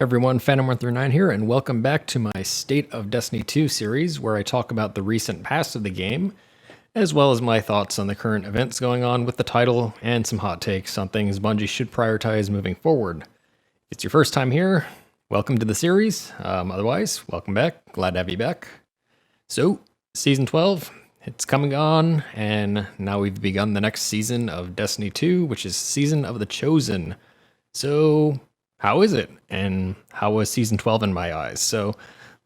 Everyone, Phantom139 here, and welcome back to my State of Destiny 2 series, where I talk about the recent past of the game, as well as my thoughts on the current events going on with the title, and some hot takes on things Bungie should prioritize moving forward. If it's your first time here, welcome to the series. Otherwise, welcome back. Glad to have you back. So, Season 12, it's coming on, and now we've begun the next season of Destiny 2, which is Season of the Chosen. So, how is it? And how was Season 12 in my eyes? So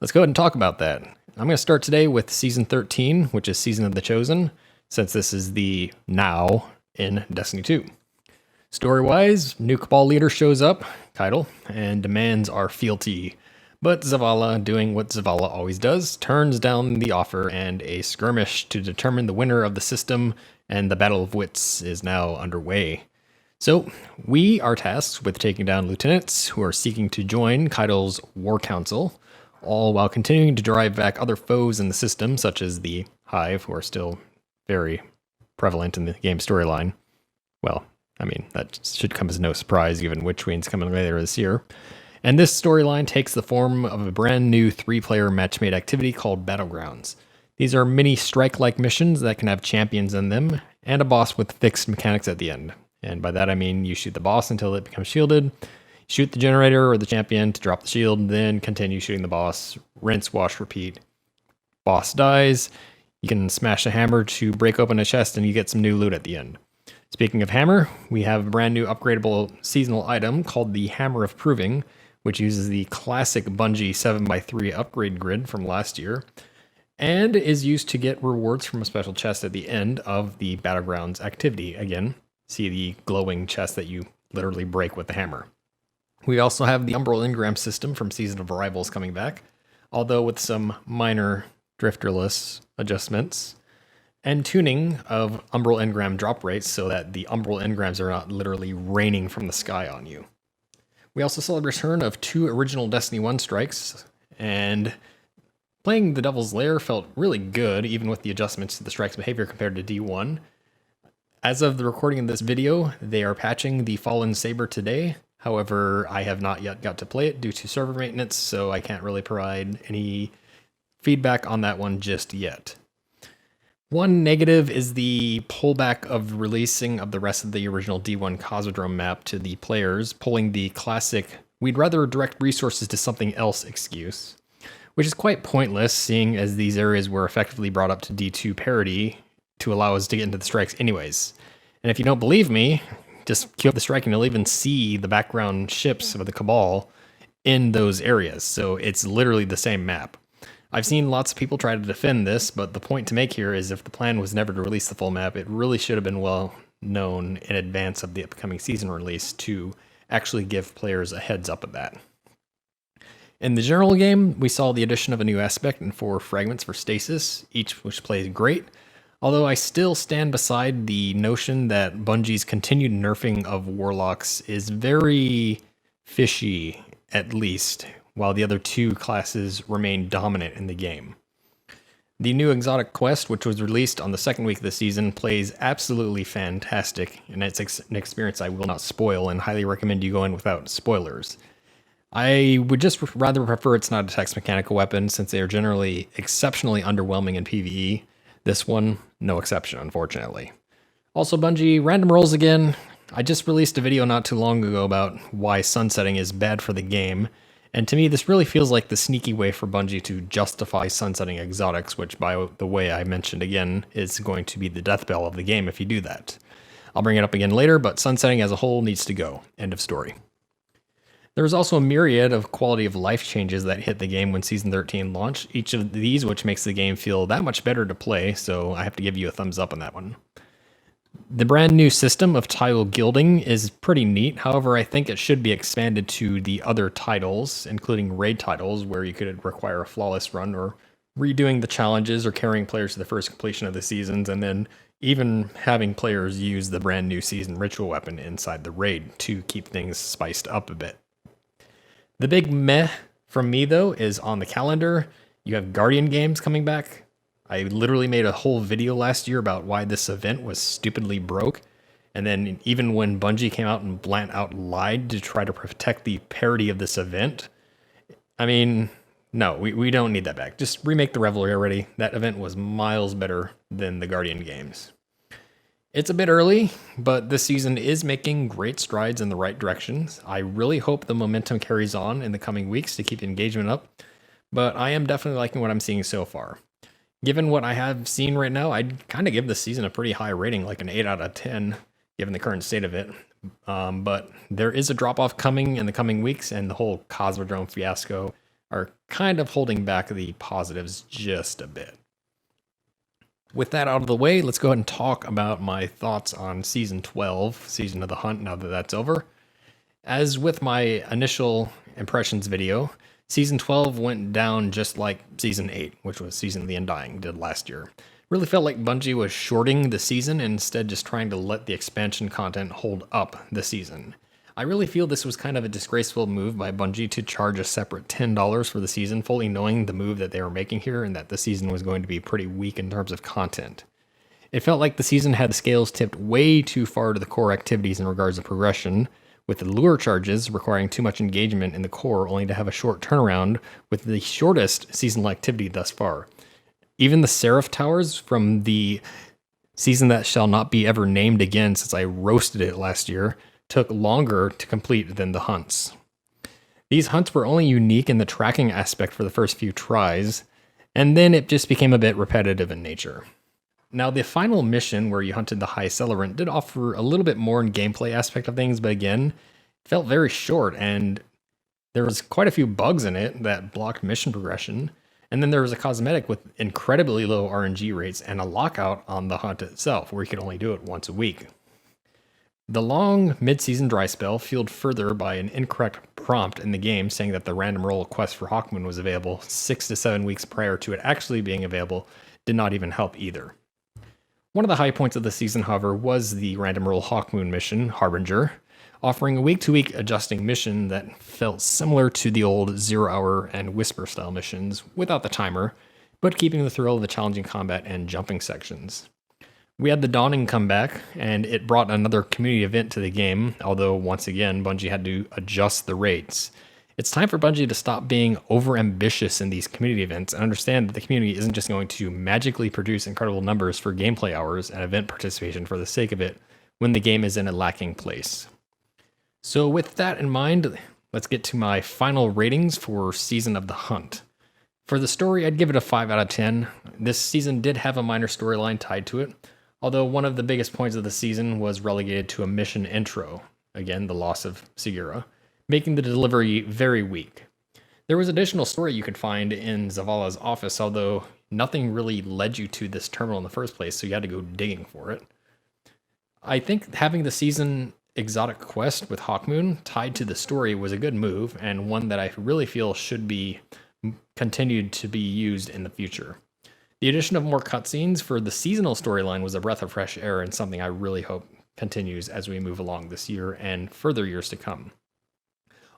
let's go ahead and talk about that. I'm going to start today with Season 13, which is Season of the Chosen, since this is the now in Destiny 2. Story-wise, new Cabal leader shows up, Keitel, and demands our fealty. But Zavala, doing what Zavala always does, turns down the offer, and a skirmish to determine the winner of the system and the Battle of Wits is now underway. So, we are tasked with taking down lieutenants who are seeking to join Keitel's War Council, all while continuing to drive back other foes in the system, such as the Hive, who are still very prevalent in the game storyline. Well, I mean, that should come as no surprise, given Witchqueen's coming later this year. And this storyline takes the form of a brand new 3-player match-made activity called Battlegrounds. These are mini strike-like missions that can have champions in them, and a boss with fixed mechanics at the end. And by that I mean you shoot the boss until it becomes shielded, shoot the generator or the champion to drop the shield, then continue shooting the boss, rinse, wash, repeat. Boss dies, you can smash a hammer to break open a chest and you get some new loot at the end. Speaking of hammer, we have a brand new upgradable seasonal item called the Hammer of Proving, which uses the classic Bungie 7x3 upgrade grid from last year, and is used to get rewards from a special chest at the end of the Battlegrounds activity. Again, see the glowing chest that you literally break with the hammer. We also have the Umbral Engram system from Season of Arrivals coming back, although with some minor drifterless adjustments, and tuning of Umbral Engram drop rates so that the Umbral Engrams are not literally raining from the sky on you. We also saw the return of 2 original Destiny 1 strikes, and playing the Devil's Lair felt really good, even with the adjustments to the strike's behavior compared to D1. As of the recording of this video, they are patching the Fallen Saber today. However, I have not yet got to play it due to server maintenance, so I can't really provide any feedback on that one just yet. One negative is the pullback of releasing of the rest of the original D1 Cosmodrome map to the players, pulling the classic "we'd rather direct resources to something else" excuse, which is quite pointless, seeing as these areas were effectively brought up to D2 parity to allow us to get into the strikes anyways. And if you don't believe me, just queue up the strike and you'll even see the background ships of the Cabal in those areas. So it's literally the same map. I've seen lots of people try to defend this, but the point to make here is if the plan was never to release the full map, it really should have been well known in advance of the upcoming season release to actually give players a heads up of that. In the general game, we saw the addition of a new aspect and 4 fragments for stasis, each which plays great. Although I still stand beside the notion that Bungie's continued nerfing of Warlocks is very fishy, at least, while the other 2 classes remain dominant in the game. The new Exotic Quest, which was released on the 2nd week of the season, plays absolutely fantastic, and it's an experience I will not spoil and highly recommend you go in without spoilers. I would just rather prefer it's not a text mechanical weapon, since they are generally exceptionally underwhelming in PvE. This one, no exception, unfortunately. Also, Bungie, random rolls again. I just released a video not too long ago about why sunsetting is bad for the game, and to me this really feels like the sneaky way for Bungie to justify sunsetting exotics, which, by the way, I mentioned again, is going to be the death bell of the game if you do that. I'll bring it up again later, but sunsetting as a whole needs to go. End of story. There was also a myriad of quality of life changes that hit the game when Season 13 launched, each of these which makes the game feel that much better to play, so I have to give you a thumbs up on that one. The brand new system of title gilding is pretty neat, however I think it should be expanded to the other titles, including raid titles, where you could require a flawless run, or redoing the challenges, or carrying players to the first completion of the seasons, and then even having players use the brand new season ritual weapon inside the raid to keep things spiced up a bit. The big meh from me, though, is on the calendar. You have Guardian games coming back. I literally made a whole video last year about why this event was stupidly broke, And then even when Bungie came out and bland out lied to try to protect the parity of this event, I mean, no, we don't need that back. Just remake the Revelry already. That event was miles better than the Guardian games. It's a bit early, but this season is making great strides in the right directions. I really hope the momentum carries on in the coming weeks to keep engagement up, but I am definitely liking what I'm seeing so far. Given what I have seen right now, I'd kind of give this season a pretty high rating, like an 8 out of 10, given the current state of it. But there is a drop-off coming in the coming weeks, and the whole Cosmodrome fiasco are kind of holding back the positives just a bit. With that out of the way, let's go ahead and talk about my thoughts on Season 12, Season of the Hunt, now that that's over. As with my initial impressions video, Season 12 went down just like Season 8, which was Season of the Undying, did last year. Really felt like Bungie was shorting the season and instead just trying to let the expansion content hold up the season. I really feel this was kind of a disgraceful move by Bungie to charge a separate $10 for the season, fully knowing the move that they were making here and that the season was going to be pretty weak in terms of content. It felt like the season had the scales tipped way too far to the core activities in regards to progression, with the lure charges requiring too much engagement in the core only to have a short turnaround with the shortest seasonal activity thus far. Even the Seraph Towers from the season that shall not be ever named again since I roasted it last year took longer to complete than the hunts. These hunts were only unique in the tracking aspect for the first few tries, and then it just became a bit repetitive in nature. Now, the final mission where you hunted the High Celerant did offer a little bit more in gameplay aspect of things, but again, it felt very short, and there was quite a few bugs in it that blocked mission progression. And then there was a cosmetic with incredibly low RNG rates and a lockout on the hunt itself, where you could only do it once a week. The long mid-season dry spell, fueled further by an incorrect prompt in the game saying that the random roll quest for Hawkmoon was available 6 to 7 weeks prior to it actually being available, did not even help either. One of the high points of the season, however, was the random roll Hawkmoon mission, Harbinger, offering a week-to-week adjusting mission that felt similar to the old 0 Hour and Whisper style missions without the timer, but keeping the thrill of the challenging combat and jumping sections. We had the Dawning come back, and it brought another community event to the game, although once again, Bungie had to adjust the rates. It's time for Bungie to stop being over-ambitious in these community events and understand that the community isn't just going to magically produce incredible numbers for gameplay hours and event participation for the sake of it when the game is in a lacking place. So with that in mind, let's get to my final ratings for Season of the Hunt. For the story, I'd give it a 5 out of 10. This season did have a minor storyline tied to it, although one of the biggest points of the season was relegated to a mission intro, again, the loss of Segura, making the delivery very weak. There was additional story you could find in Zavala's office, although nothing really led you to this terminal in the first place, so you had to go digging for it. I think having the season exotic quest with Hawkmoon tied to the story was a good move, and one that I really feel should be continued to be used in the future. The addition of more cutscenes for the seasonal storyline was a breath of fresh air and something I really hope continues as we move along this year and further years to come.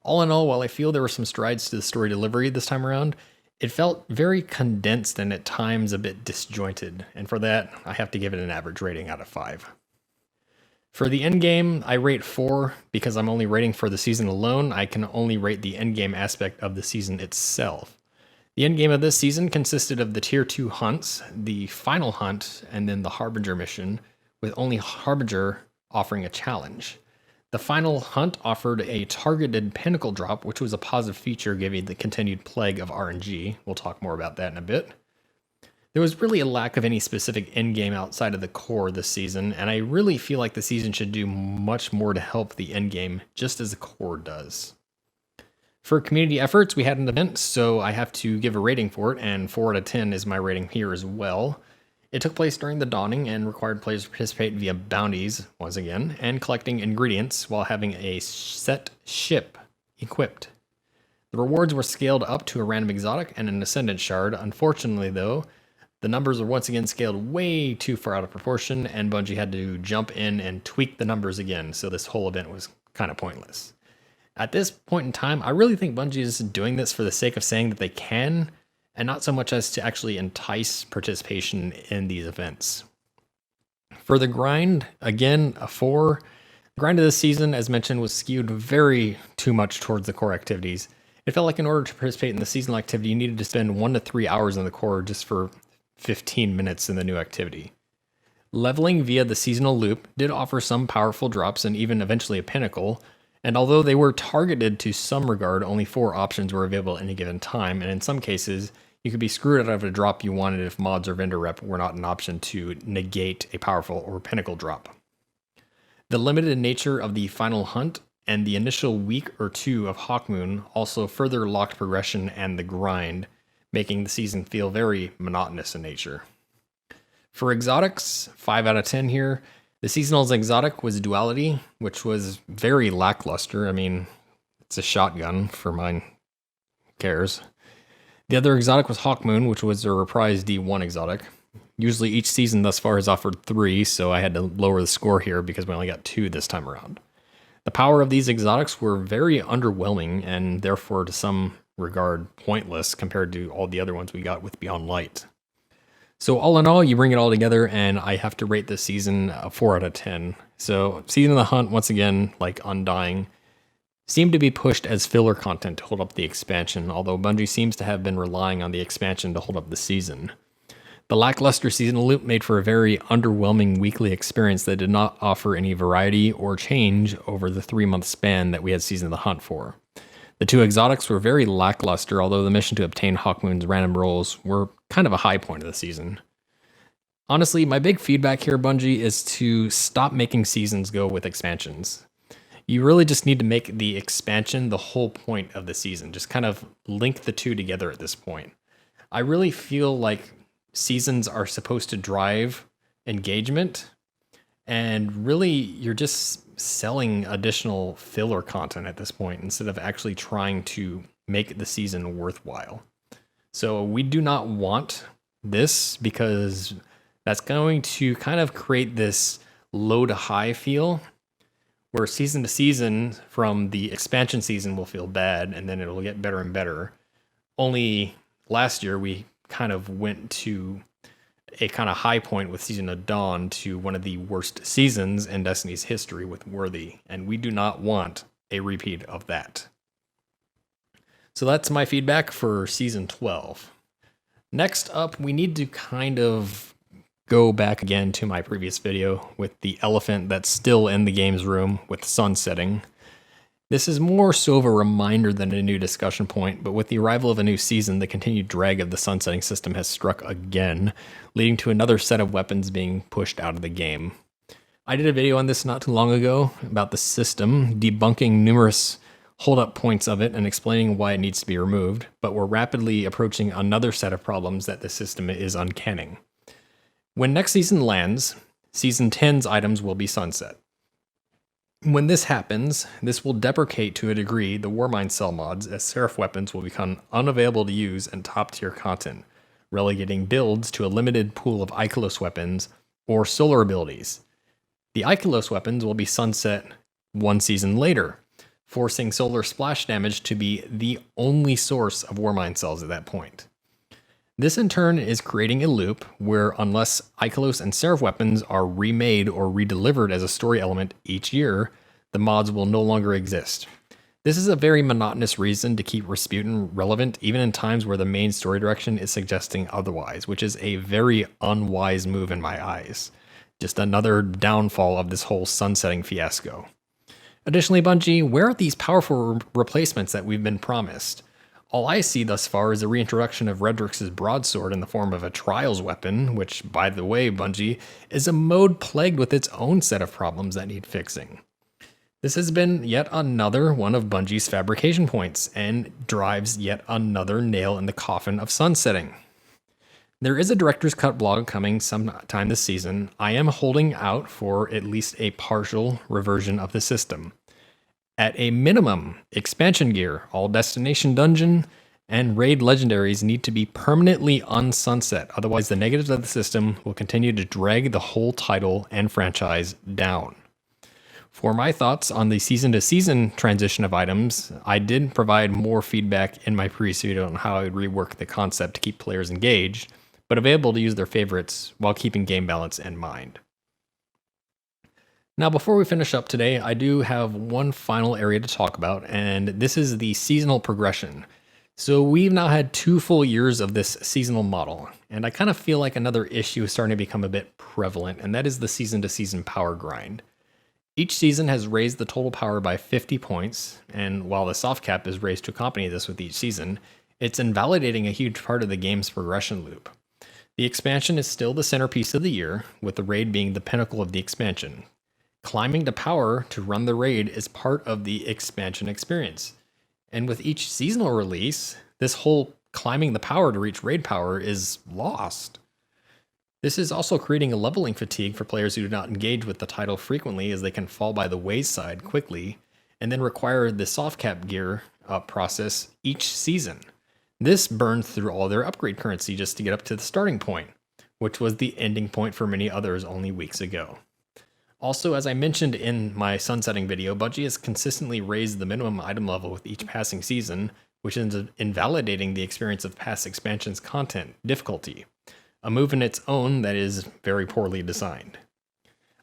All in all, while I feel there were some strides to the story delivery this time around, it felt very condensed and at times a bit disjointed, and for that, I have to give it an average rating out of 5. For the endgame, I rate 4 because I'm only rating for the season alone. I can only rate the endgame aspect of the season itself. The endgame of this season consisted of the Tier 2 hunts, the final hunt, and then the Harbinger mission, with only Harbinger offering a challenge. The final hunt offered a targeted pinnacle drop, which was a positive feature given the continued plague of RNG. We'll talk more about that in a bit. There was really a lack of any specific endgame outside of the core this season, and I really feel like the season should do much more to help the endgame, just as the core does. For community efforts, we had an event, so I have to give a rating for it, and 4 out of 10 is my rating here as well. It took place during the Dawning and required players to participate via bounties, once again, and collecting ingredients while having a set ship equipped. The rewards were scaled up to a random exotic and an Ascendant Shard. Unfortunately, though, the numbers were once again scaled way too far out of proportion, and Bungie had to jump in and tweak the numbers again, so this whole event was kind of pointless. At this point in time, I really think Bungie is doing this for the sake of saying that they can, and not so much as to actually entice participation in these events. For the grind, again, a 4. The grind of this season, as mentioned, was skewed very too much towards the core activities. It felt like in order to participate in the seasonal activity, you needed to spend 1 to 3 hours in the core just for 15 minutes in the new activity. Leveling via the seasonal loop did offer some powerful drops and even eventually a pinnacle, and although they were targeted to some regard, only 4 options were available at any given time, and in some cases, you could be screwed out of a drop you wanted if mods or vendor rep were not an option to negate a powerful or pinnacle drop. The limited nature of the final hunt and the initial week or 2 of Hawkmoon also further locked progression and the grind, making the season feel very monotonous in nature. For exotics, 5 out of 10 here. The seasonal's exotic was Duality, which was very lackluster. I mean, it's a shotgun for mine. Who cares? The other exotic was Hawkmoon, which was a reprised D1 exotic. Usually each season thus far has offered 3, so I had to lower the score here because we only got 2 this time around. The power of these exotics were very underwhelming and therefore to some regard pointless compared to all the other ones we got with Beyond Light. So all in all, you bring it all together and I have to rate this season a 4 out of 10. So Season of the Hunt, once again, like Undying, seemed to be pushed as filler content to hold up the expansion, although Bungie seems to have been relying on the expansion to hold up the season. The lackluster seasonal loop made for a very underwhelming weekly experience that did not offer any variety or change over the 3-month span that we had Season of the Hunt for. The 2 exotics were very lackluster, although the mission to obtain Hawkmoon's random rolls were kind of a high point of the season. Honestly, my big feedback here, Bungie, is to stop making seasons go with expansions. You really just need to make the expansion the whole point of the season. Just kind of link the 2 together at this point. I really feel like seasons are supposed to drive engagement, and really you're just selling additional filler content at this point instead of actually trying to make the season worthwhile. So we do not want this because that's going to kind of create this low to high feel where season to season from the expansion season will feel bad and then it'll get better and better. Only last year we kind of went to a kind of high point with Season of Dawn to one of the worst seasons in Destiny's history with Worthy, and we do not want a repeat of that. So that's my feedback for Season 12. Next up, we need to kind of go back again to my previous video with the elephant that's still in the game's room with sunsetting. This is more so of a reminder than a new discussion point, but with the arrival of a new season, the continued drag of the sunsetting system has struck again, leading to another set of weapons being pushed out of the game. I did a video on this not too long ago about the system, debunking numerous hold-up points of it and explaining why it needs to be removed, but we're rapidly approaching another set of problems that the system is uncanning. When next season lands, Season 10's items will be sunset. When this happens, this will deprecate to a degree the Warmind cell mods, as Seraph weapons will become unavailable to use in top-tier content, relegating builds to a limited pool of Ikelos weapons or solar abilities. The Ikelos weapons will be sunset 1 season later, forcing solar splash damage to be the only source of Warmind cells at that point. This in turn is creating a loop where unless Ikelos and Seraph weapons are remade or redelivered as a story element each year, the mods will no longer exist. This is a very monotonous reason to keep Rasputin relevant even in times where the main story direction is suggesting otherwise, which is a very unwise move in my eyes. Just another downfall of this whole sunsetting fiasco. Additionally, Bungie, where are these powerful replacements that we've been promised? All I see thus far is a reintroduction of Redrix's broadsword in the form of a Trials weapon, which, by the way, Bungie, is a mode plagued with its own set of problems that need fixing. This has been yet another one of Bungie's fabrication points, and drives yet another nail in the coffin of sunsetting. There is a Director's Cut blog coming sometime this season. I am holding out for at least a partial reversion of the system. At a minimum, expansion gear, all destination dungeon, and raid legendaries need to be permanently unsunset, otherwise the negatives of the system will continue to drag the whole title and franchise down. For my thoughts on the season-to-season transition of items, I did provide more feedback in my previous video on how I would rework the concept to keep players engaged, but available to use their favorites while keeping game balance in mind. Now, before we finish up today, I do have one final area to talk about, and this is the seasonal progression. So we've now had 2 full years of this seasonal model, and I kind of feel like another issue is starting to become a bit prevalent, and that is the season to season power grind. Each season has raised the total power by 50 points, and while the soft cap is raised to accompany this with each season, it's invalidating a huge part of the game's progression loop. The expansion is still the centerpiece of the year, with the raid being the pinnacle of the expansion. Climbing to power to run the raid is part of the expansion experience. And with each seasonal release, this whole climbing the power to reach raid power is lost. This is also creating a leveling fatigue for players who do not engage with the title frequently, as they can fall by the wayside quickly and then require the soft cap gear up process each season. This burns through all their upgrade currency just to get up to the starting point, which was the ending point for many others only weeks ago. Also, as I mentioned in my sunsetting video, Bungie has consistently raised the minimum item level with each passing season, which ends up invalidating the experience of past expansions' content difficulty, a move in its own that is very poorly designed.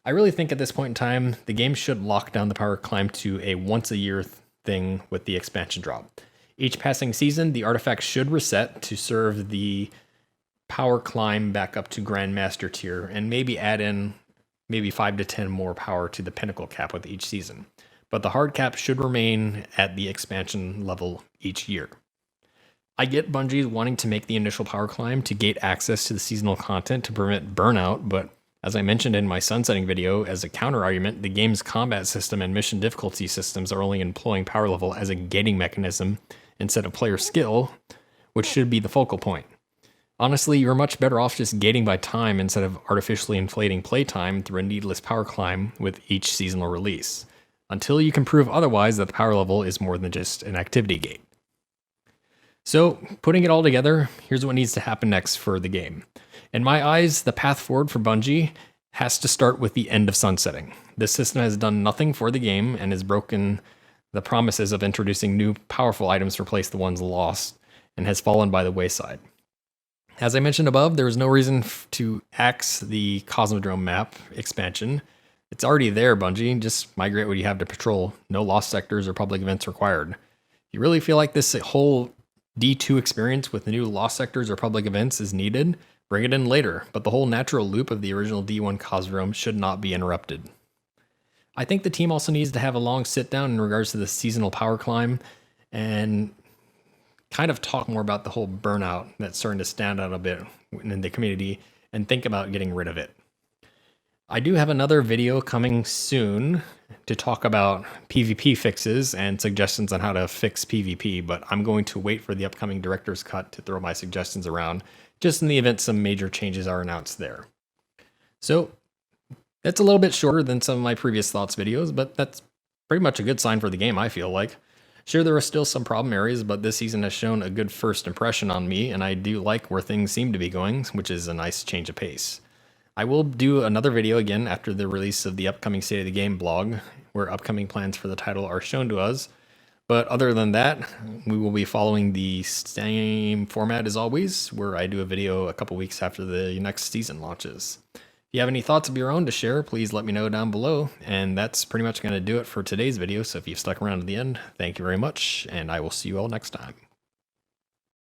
I really think at this point in time, the game should lock down the power climb to a once-a-year thing with the expansion drop. Each passing season, the artifact should reset to serve the power climb back up to Grandmaster tier, and maybe add in maybe 5 to 10 more power to the pinnacle cap with each season. But the hard cap should remain at the expansion level each year. I get Bungie wanting to make the initial power climb to gate access to the seasonal content to prevent burnout, but as I mentioned in my sunsetting video, as a counter argument, the game's combat system and mission difficulty systems are only employing power level as a gating mechanism instead of player skill, which should be the focal point. Honestly, you're much better off just gating by time instead of artificially inflating playtime through a needless power climb with each seasonal release, until you can prove otherwise that the power level is more than just an activity gate. So, putting it all together, here's what needs to happen next for the game. In my eyes, the path forward for Bungie has to start with the end of sunsetting. This system has done nothing for the game and has broken the promises of introducing new powerful items to replace the ones lost, and has fallen by the wayside. As I mentioned above, there is no reason to axe the Cosmodrome map expansion. It's already there, Bungie. Just migrate what you have to patrol. No lost sectors or public events required. You really feel like this whole D2 experience with the new lost sectors or public events is needed? Bring it in later, but the whole natural loop of the original D1 Cosmodrome should not be interrupted. I think the team also needs to have a long sit down in regards to the seasonal power climb and kind of talk more about the whole burnout that's starting to stand out a bit in the community and think about getting rid of it. I do have another video coming soon to talk about PvP fixes and suggestions on how to fix PvP, but I'm going to wait for the upcoming director's cut to throw my suggestions around, just in the event some major changes are announced there. So that's a little bit shorter than some of my previous thoughts videos, but that's pretty much a good sign for the game, I feel like. Sure, there are still some problem areas, but this season has shown a good first impression on me, and I do like where things seem to be going, which is a nice change of pace. I will do another video again after the release of the upcoming State of the Game blog, where upcoming plans for the title are shown to us. But other than that, we will be following the same format as always, where I do a video a couple weeks after the next season launches. If you have any thoughts of your own to share, please let me know down below. And that's pretty much going to do it for today's video. So if you've stuck around to the end, thank you very much, and I will see you all next time.